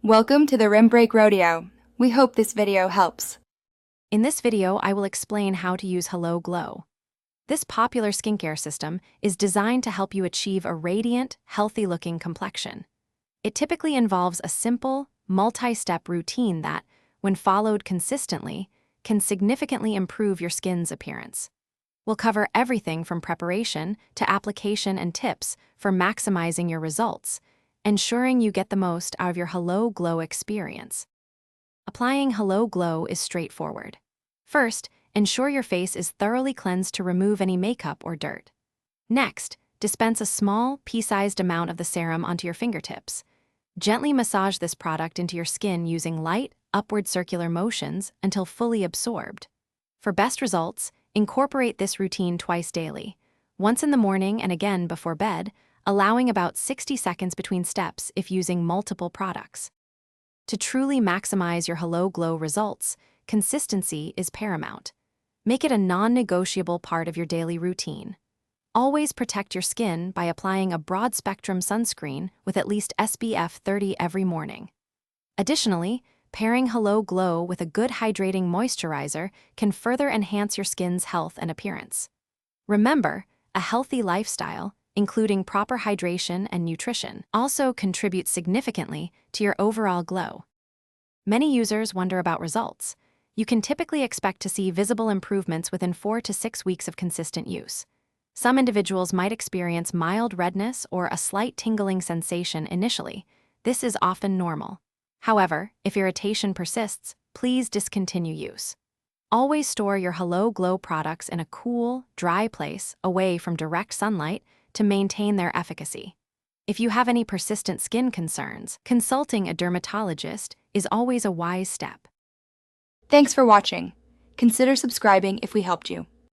Welcome to the Rim Break Rodeo. We hope this video helps. In this video, I will explain how to use Hello Glow. This popular skincare system is designed to help you achieve a radiant, healthy-looking complexion. It typically involves a simple, multi-step routine that, when followed consistently, can significantly improve your skin's appearance. We'll cover everything from preparation to application and tips for maximizing your results, ensuring you get the most out of your Hello Glow experience. Applying Hello Glow is straightforward. First, ensure your face is thoroughly cleansed to remove any makeup or dirt. Next, dispense a small, pea-sized amount of the serum onto your fingertips. Gently massage this product into your skin using light, upward circular motions until fully absorbed. For best results, incorporate this routine twice daily, once in the morning and again before bed, allowing about 60 seconds between steps if using multiple products. To truly maximize your Hello Glow results, consistency is paramount. Make it a non-negotiable part of your daily routine. Always protect your skin by applying a broad-spectrum sunscreen with at least SPF 30 every morning. Additionally, pairing Hello Glow with a good hydrating moisturizer can further enhance your skin's health and appearance. Remember, a healthy lifestyle, including proper hydration and nutrition, also contributes significantly to your overall glow. Many users wonder about results. You can typically expect to see visible improvements within 4 to 6 weeks of consistent use. Some individuals might experience mild redness or a slight tingling sensation initially. This is often normal. However, if irritation persists, please discontinue use. Always store your Hello Glow products in a cool, dry place away from direct sunlight to maintain their efficacy. If you have any persistent skin concerns, consulting a dermatologist is always a wise step. Thanks for watching. Consider subscribing if we helped you.